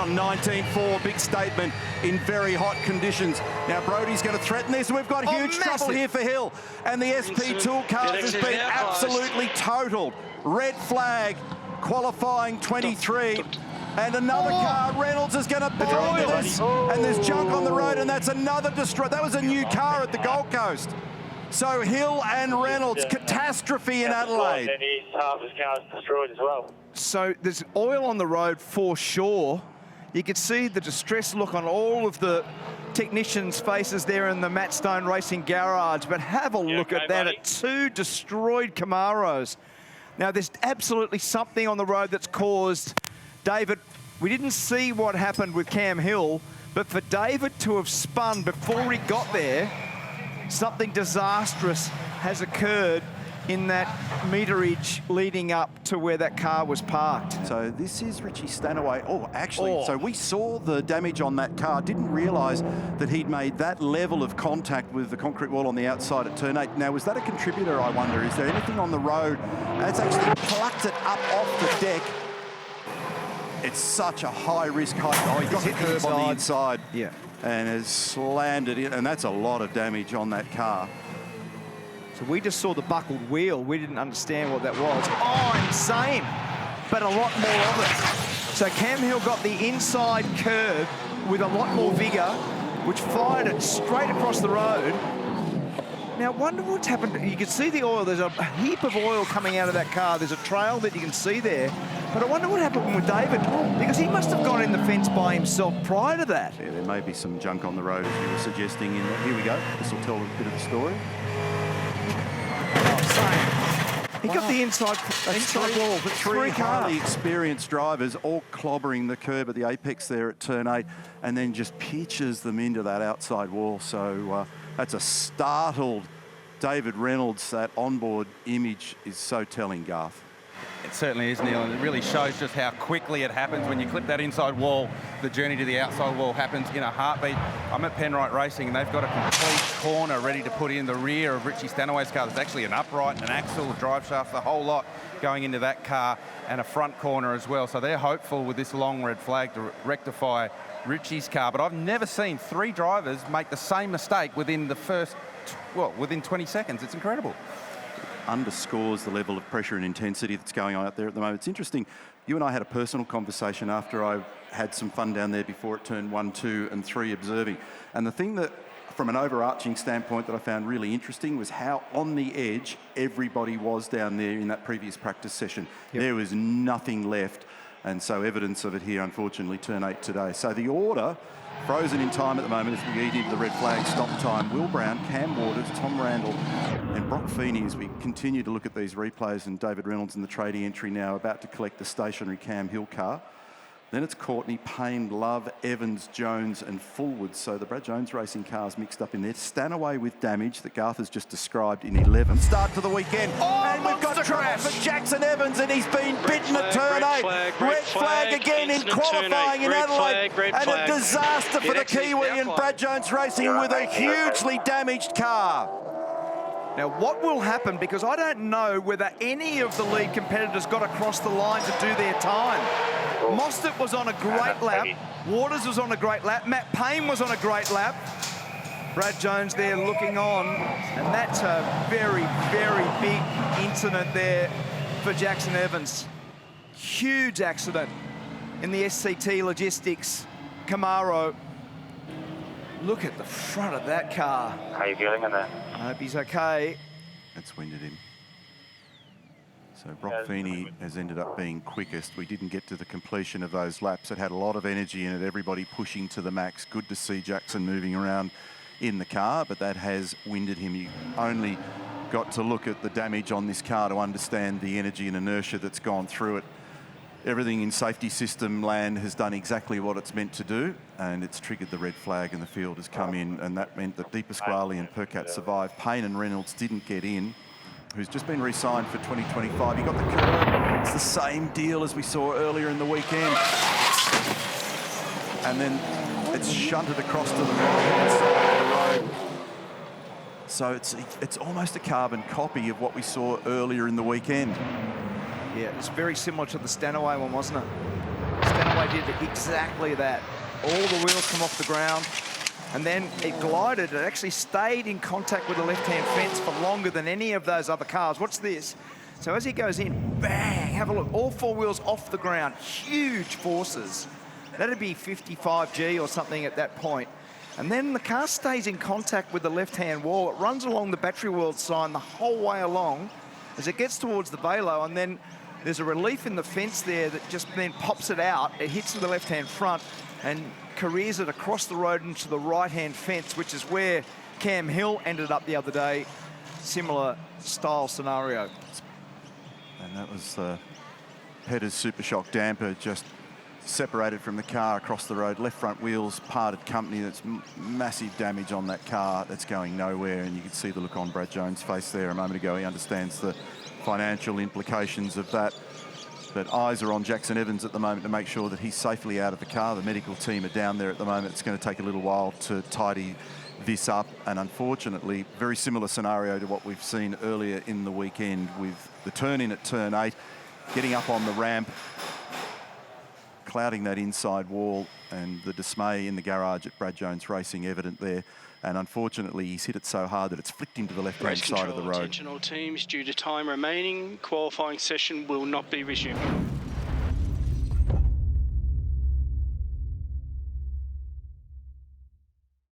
down. 19.4, big statement in very hot conditions. Now Brody's going to threaten this. We've got huge trouble here for Hill. And the SP Tool Cars has been absolutely totaled. Red flag, qualifying 23. And another car, Reynolds is going to bite this. And there's junk on the road, and that's another destroy. That was a new car at the Gold Coast. So Hill and Reynolds, catastrophe in Adelaide. And half his car is destroyed as well. So there's oil on the road for sure. You can see the distressed look on all of the technicians' faces there in the Matt Stone Racing garage. But have a look at that, at two destroyed Camaros. Now there's absolutely something on the road that's caused David. We didn't see what happened with Cam Hill, but for David to have spun before he got there, something disastrous has occurred in that meterage leading up to where that car was parked. So this is Richie Stanaway. Oh, actually, so we saw the damage on that car, didn't realise that he'd made that level of contact with the concrete wall on the outside at turn 8. Now, was that a contributor, I wonder? Is there anything on the road that's actually plucked it up off the deck? It's such a high-risk height. Oh, he got the curb on the inside. Yeah. And has slammed it in, and that's a lot of damage on that car. So we just saw the buckled wheel. We didn't understand what that was. Oh, insane, but a lot more of it. So Cam Hill got the inside curb with a lot more vigour, which fired it straight across the road. Now, I wonder what's happened. You can see the oil. There's a heap of oil coming out of that car. There's a trail that you can see there. But I wonder what happened with David, because he must have gone in the fence by himself prior to that. Yeah, there may be some junk on the road, as you were suggesting. Here we go. This will tell a bit of the story. He got the inside wall, but three highly experienced drivers all clobbering the curb at the apex there at turn 8, and then just pitches them into that outside wall. So that's a startled David Reynolds. That onboard image is so telling, Garth. It certainly is, Neil, and it really shows just how quickly it happens. When you clip that inside wall, the journey to the outside wall happens in a heartbeat. I'm at Penrite Racing, and they've got a complete corner ready to put in the rear of Richie Stanaway's car. There's actually an upright, an axle, a drive shaft, the whole lot going into that car, and a front corner as well. So they're hopeful with this long red flag to rectify Richie's car. But I've never seen 3 drivers make the same mistake within the first, within 20 seconds. It's incredible. Underscores the level of pressure and intensity that's going on out there at the moment. It's interesting, you and I had a personal conversation after I had some fun down there before it turned 1, 2 and 3 observing. And the thing that, from an overarching standpoint, that I found really interesting was how on the edge everybody was down there in that previous practice session. Yep. There was nothing left. And so evidence of it here, unfortunately, turn 8 today. So the order, frozen in time at the moment as we eat into the red flag stop time. Will Brown, Cam Waters, Tom Randall and Brock Feeney as we continue to look at these replays, and David Reynolds in the tradie entry now about to collect the stationary Cam Hill car. Then it's Courtney, Payne, Love, Evans, Jones and Fullwood. So the Brad Jones Racing cars mixed up in there. Stanaway with damage that Garth has just described in 11th. Start to the weekend. And we've got trouble for Jackson Evans, and he's been bitten at turn 8. Red flag again in qualifying in Adelaide. And a disaster for the Kiwi and Brad Jones Racing with a hugely damaged car. Now, what will happen, because I don't know whether any of the lead competitors got across the line to do their time. Mostert was on a great lap. Waters was on a great lap. Matt Payne was on a great lap. Brad Jones there looking on. And that's a very, very big incident there for Jackson Evans. Huge accident in the SCT Logistics Camaro. Look at the front of that car. How are you feeling in there? I hope he's okay. That's winded him. So Brock Feeney has ended up being quickest. We didn't get to the completion of those laps. It had a lot of energy in it, everybody pushing to the max. Good to see Jackson moving around in the car, but that has winded him. You only got to look at the damage on this car to understand the energy and inertia that's gone through it. Everything in safety system land has done exactly what it's meant to do, and it's triggered the red flag and the field has come in, and that meant that Di Pasquale and Percat survived. Payne and Reynolds didn't get in, who's just been re-signed for 2025. He got the curb. It's the same deal as we saw earlier in the weekend. And then it's shunted across to the right-hand side of the road. So it's almost a carbon copy of what we saw earlier in the weekend. Yeah, it's very similar to the Stanaway one, wasn't it? Stanaway Velo did exactly that. All the wheels come off the ground, and then it glided. It actually stayed in contact with the left-hand fence for longer than any of those other cars. Watch this. So as he goes in, bang, have a look. All four wheels off the ground, huge forces. That'd be 55G or something at that point. And then the car stays in contact with the left-hand wall. It runs along the Battery World sign the whole way along as it gets towards the Velo, and then there's a relief in the fence there that just then pops it out. It hits the left-hand front and careers it across the road into the right-hand fence, which is where Cam Hill ended up the other day. Similar style scenario. And that was Petter's Super Shock damper just separated from the car across the road. Left front wheels parted company. That's massive damage on that car that's going nowhere. And you can see the look on Brad Jones' face there a moment ago. He understands the financial implications of that. But eyes are on Jackson Evans at the moment to make sure that he's safely out of the car. The medical team are down there at the moment. It's going to take a little while to tidy this up. And unfortunately, very similar scenario to what we've seen earlier in the weekend with the turn in at turn 8, getting up on the ramp, clouding that inside wall, and the dismay in the garage at Brad Jones Racing evident there. And unfortunately, he's hit it so hard that it's flicked into the left-hand side of the road. Attention all teams, due to time remaining, qualifying session will not be resumed.